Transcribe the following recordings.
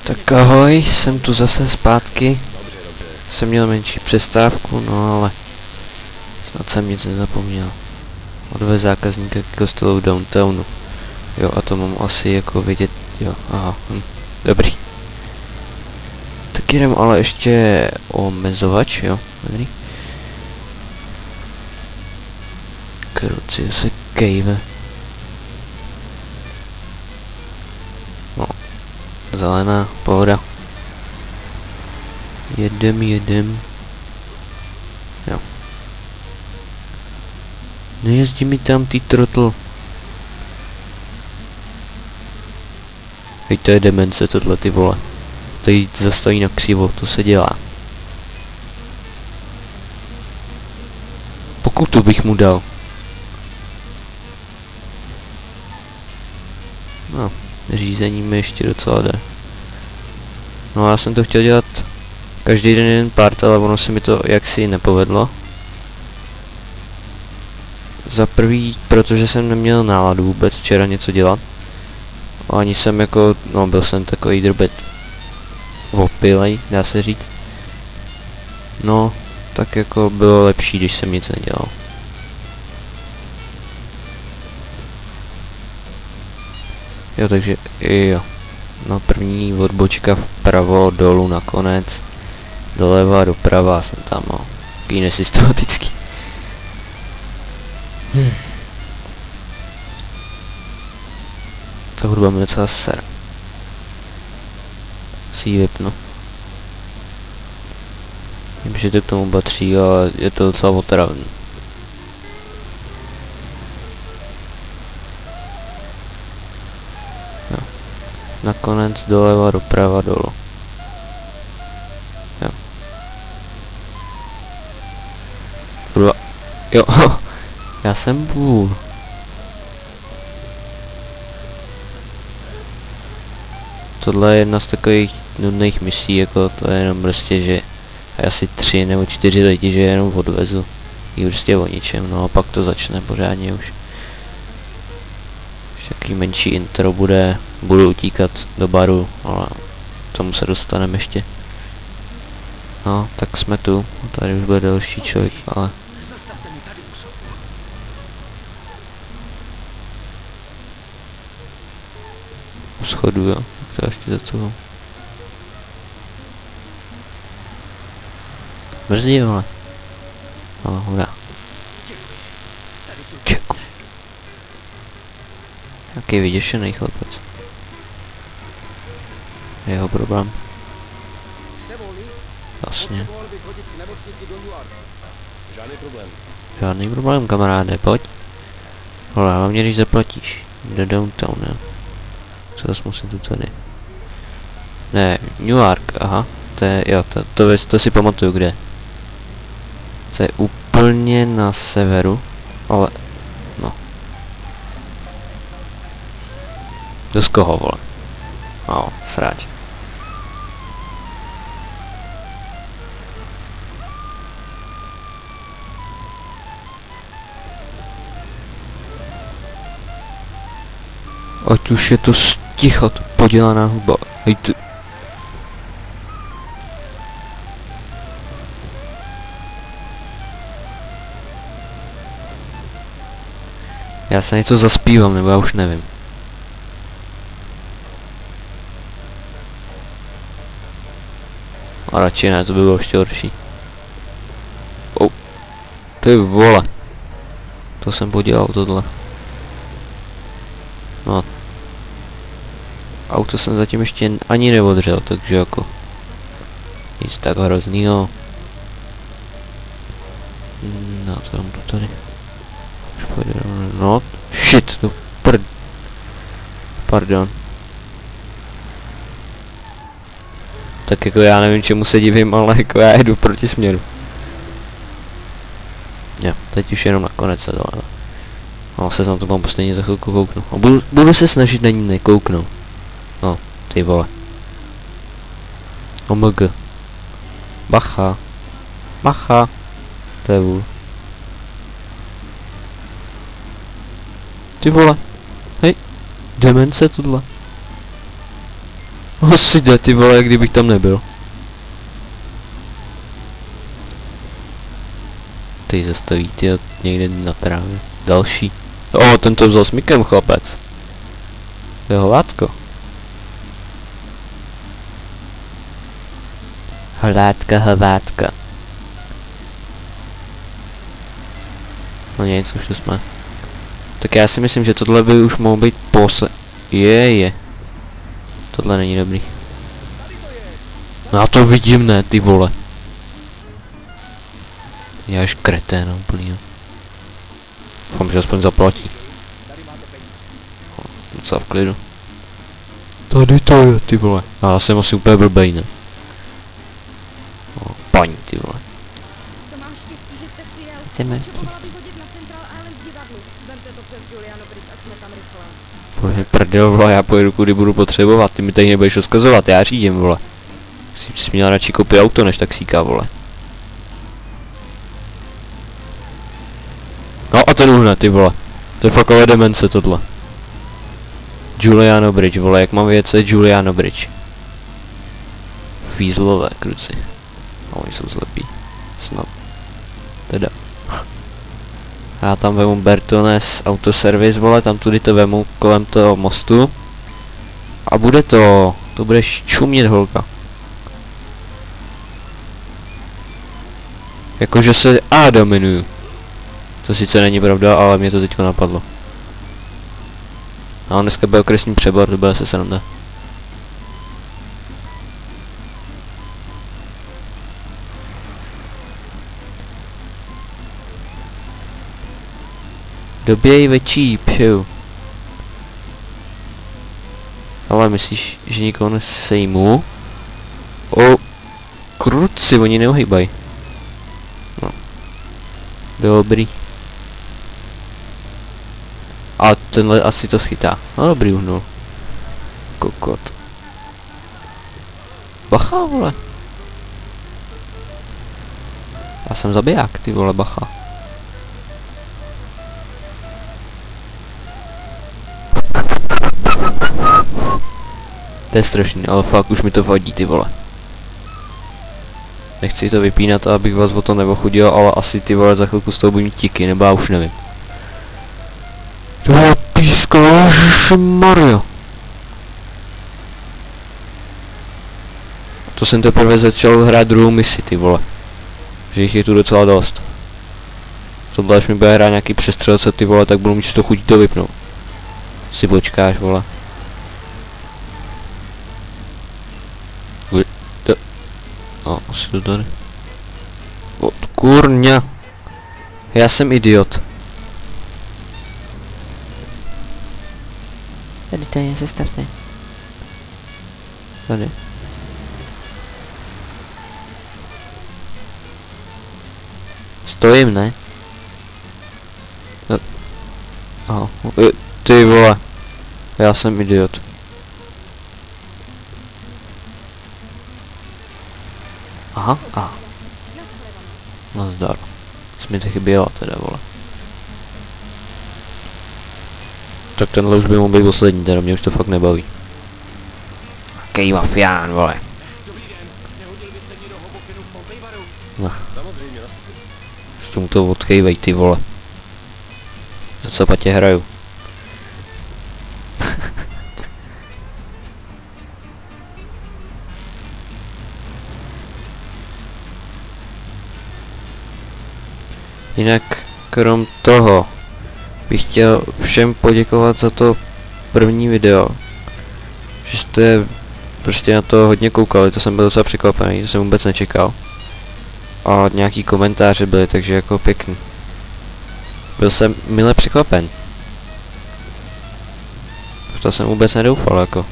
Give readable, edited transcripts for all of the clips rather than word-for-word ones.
Tak ahoj, jsem tu zase zpátky. Jsem měl menší přestávku, no ale snad jsem nic nezapomněl. Odvez zákazníka k kostelu v downtownu. Jo, a to mám asi jako vidět, jo, aha, dobrý. Tak jdem ale ještě omezovač, jo, dobrý. Kruci se kejve. No, zelená, pohoda. Jedem. Jo. Nejezdí mi tam ty trotl. Hej, to je demence tohle, ty vole. Tady zastaví na křivo, to se dělá. Pokutu bych mu dal. No, řízení mi ještě docela jde. No já jsem to chtěl dělat každý den jeden part, ale ono se mi to jaksi nepovedlo. Za prvý, protože jsem neměl náladu vůbec včera něco dělat. Ani jsem jako, no byl jsem takový drobet opilej, dá se říct. No, tak jako bylo lepší, když jsem nic nedělal. Jo, takže, jo. No první odbočka vpravo, dolů nakonec. Doleva, doprava, jsem tam, no. Taký nesystematický. Ta hudba mi docela ser. Si ji vypnu. Vím, že to k tomu patří, ale je to docela otravný. Jo. Nakonec doleva, doprava, dolů. Jo. Kurva. Jo. Já jsem vůl. Tohle je jedna z takových nudných misí, jako to je jenom prostě, že asi 3 nebo 4 lidi, že jenom odvezu. I prostě o ničem, no a pak to začne pořádně už. Takový menší intro bude, budu utíkat do baru, ale k tomu se dostaneme ještě. No, tak jsme tu, tady už bude další člověk, ale... U schodu, jo, tak to ještě za toho. Brzdí, vole. Ale hurá. Čeku. Jaký vyděšený chlapec. Jeho problém. Jasně. Žádný problém, kamaráde, pojď. Ale hlavně když zaplatíš. Do downtown, jo. Co zase musím tu tady. Ne, New York, aha. To je, jo, to si pamatuju, kde. To je úplně na severu, ale, no. Dost koho, vole. No, sráč. Ať už je to sticha, to podělaná huba. Hej ty. Já se něco zaspívám, nebo já už nevím. A radši ne, to by bylo ještě horší. Oh. Ty vole. To jsem podělal tohle. No. Auto jsem zatím ještě ani neodřel, takže jako... Nic tak hroznýho. No, to mám to tady. Už pojde, no, shit, no pardon. Tak jako já nevím, čemu se divím, ale jako já jedu proti směru. Jo, teď už jenom nakonec se dole. No, se na to mám posledně za chvilku kouknu. A budu se snažit na ní nekouknout. No, ty vole. OMG. Bacha. Bacha. To je vůl. Ty vole. Hej. Demence tohle. Asi jde, ty vole, jak kdybych tam nebyl. Teď zastaví, ty někde na trávě. Další. Ten to vzal s mikem, chlapec. To je hovátko. Hovátka. No nic, už to jsme. Tak já si myslím, že tohle by už mohlo být Je. Tohle není dobrý. No já to vidím, ne, ty vole. Já až kretén úplně. Doufám, že aspoň zaplatí. Docela v klidu. Tady to je, ty vole. A já jsem asi úplně blbej, ne? Paní, ty vole. To mám štěstí, že jste přijel. Jdeme Potřebovala vyhodit na Central Island divadlu. Vemte to přes Juliano Bridge, ať jsme tam rychle. Bože, prdel, vole, já pojedu, kudy budu potřebovat. Ty mi tady nebudeš rozkazovat, já řídím, vole. Jsi měl radši koupit auto, než taxíka, vole. No a ten uhne, ty vole. To je fakt ale demence tohle. Juliano Bridge, vole, jak mám věc, Juliano Bridge. Fízlové kruci. A oni jsou zlepí. Snad. Teda. Já tam vemu Bertones autoservis, vole, tam tudy to vemu kolem toho mostu. A bude to budeš čumět, holka. Jakože se Áda jmenuju. To sice není pravda, ale mě to teďko napadlo. A on dneska byl okresní přebor, to bude se sranda. Doběj větší, pšu. Ale myslíš, že nikoho nesejmu? Kruci, oni neuhýbají. No. Dobrý. A tenhle asi to schytá. No dobrý, uhnul. Kokot. Bacha, vole. Já jsem zabiják, ty vole, bacha. To je strašný, ale fakt už mi to vadí, ty vole. Nechci to vypínat, abych vás o to neochudil, ale asi, ty vole, za chvilku z toho budu mít tiky, nebo já už nevím. To je píska, ježišmarja. To jsem teprve začal hrát druhou misi, ty vole. Že jich je tu docela dost. Tohle, až mi bude hrát nějaký přestřelce, ty vole, tak budu mít to chutí to vypnout. Si počkáš, vole. Asi to tady. Kurňa. Já jsem idiot. Tady to je, zastavte. Tady. Stojím, ne? Aha. Ty vole. Já jsem idiot. Aha, a. Nazdar. Jsi mi to chyběla teda, vole. Tak tenhle už by mohl být poslední, teda mě už to fakt nebaví. Jaký mafián, vole. No. Už tomu to odkejvej, ty vole. Za co patě hraju? Jinak, krom toho, bych chtěl všem poděkovat za to první video. Že jste prostě na to hodně koukali, to jsem byl docela překvapený, to jsem vůbec nečekal. A nějaký komentáře byly, takže jako pěkný. Byl jsem mile překvapen. To jsem vůbec nedoufal, jako.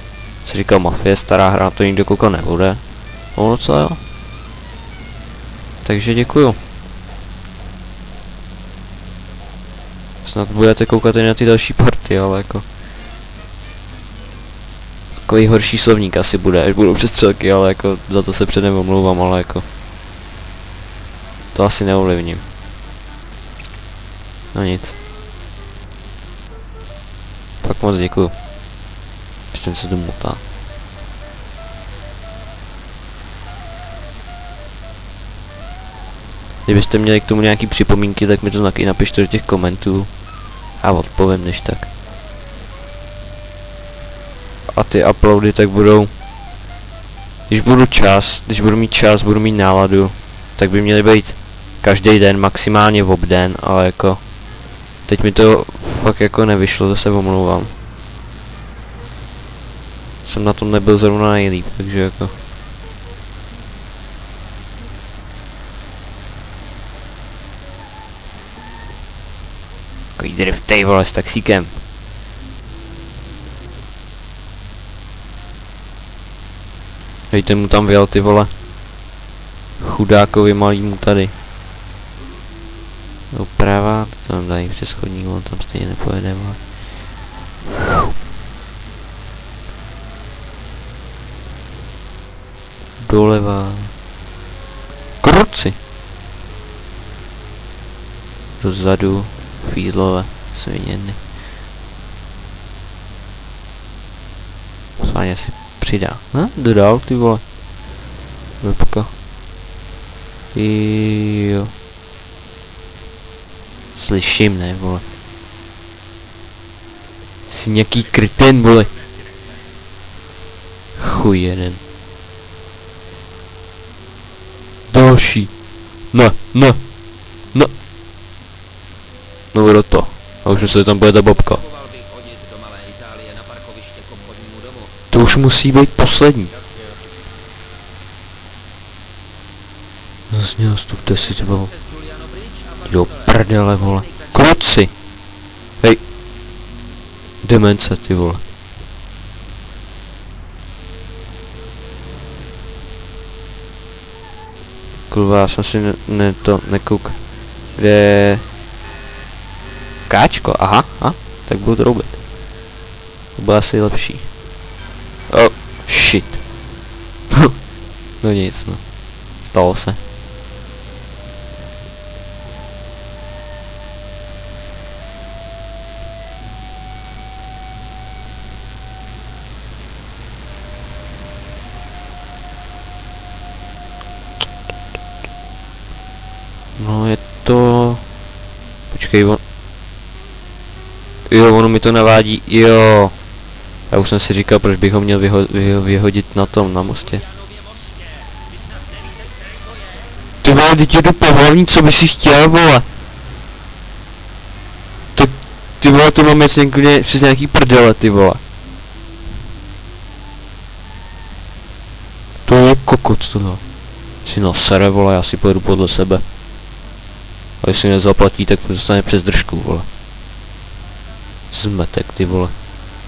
Si říkal, Mafie, stará hra, na to nikdo koukat nebude. Ono co jo. Takže děkuju. Snad budete koukat i na ty další party, ale jako... Takový horší slovník asi bude, až budou přestřelky, ale jako za to se předem omlouvám, ale jako... To asi neovlivním. No nic. Fakt moc děkuju. Ještě se to motá. Kdybyste měli k tomu nějaký připomínky, tak mi to taky napište do těch komentů. A odpovím než tak. A ty uploady tak budou... Když budu mít čas, budu mít náladu, tak by měly být každý den, maximálně v obden, ale jako... Teď mi to fakt jako nevyšlo, to se omlouvám. Jsem na tom nebyl zrovna nejlíp, takže jako... Takový driftej, vole, s taxíkem. Hejte mu tam vyjel, ty vole. Chudákovi malýmu tady. Doprava, to tam dají přes chodník, on tam stejně nepojede, vole. Doleva. Kruci. Dozadu. Fízlové. Sviněny. Sváně si přidá. Dodal, ty vole. Vypka. Jo. Slyším, ne, vole. Jsi nějaký kryten, vole. Chuj jeden. Další. No. No do to. A už se tam bude ta bobka. To už musí být poslední. Vlastně nastupte si, ty vole. Do prdele, vole. Kluci. Hej. Demence, ty vole. Kurva, já jsem si nekouk. Kde je... Káčko, aha, tak budu roubit. To bude asi lepší. Oh, shit. No nic, no. Stalo se. No je to... Počkej, Jo, ono mi to navádí, jo. Já už jsem si říkal, proč bych ho měl vyhodit na tom, na mostě. Ty vole, teď je to pohlavní, co bys si chtěl, vole. Ty vole, to mám jet někde přes nějaký prdele, ty vole. To je kokot, tohle. Si nasere, vole, já si pojedu podle sebe. A jestli nezaplatí, tak to dostane přes držku, vole. Zmetek, ty vole.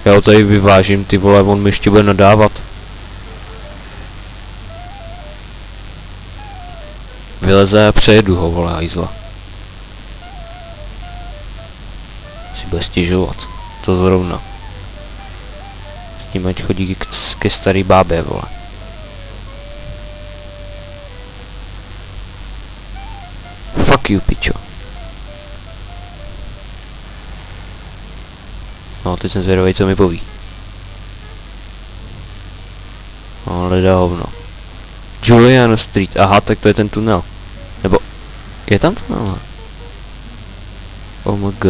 Já ho tady vyvážím, ty vole, on mi ještě bude nadávat. Vyleze a přejedu ho, vole, hajzla. Si bude stěžovat. To zrovna. S tím ať chodí ke starý bábě, vole. Fuck you, pičo. No, teď jsem zvědavý, co mi poví. No, leda hovno. Juliano Street, aha, tak to je ten tunel. Nebo, je tam tunel? OMG.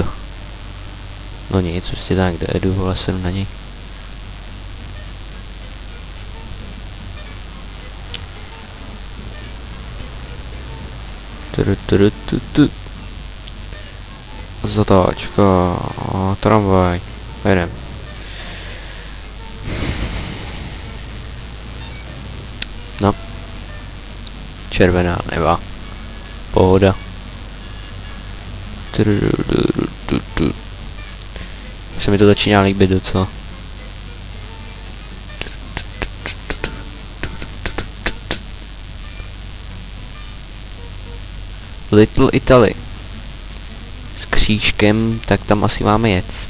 No nic, prostě tak, kde jedu, vole, jsem na něj. Zatáčka, tramvaj, jedem. No. Červená neba. Pohoda. Se mi to začíná líbit docela. Little Italy. S křížkem, tak tam asi máme jet.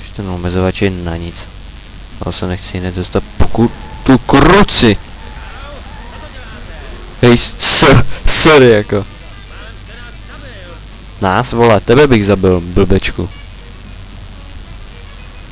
Už ten omezovač je na nic. Ale se nechci nedostat pokud tu kruci. Hej, sorry jako. Nás, vole, tebe bych zabil, blbečku.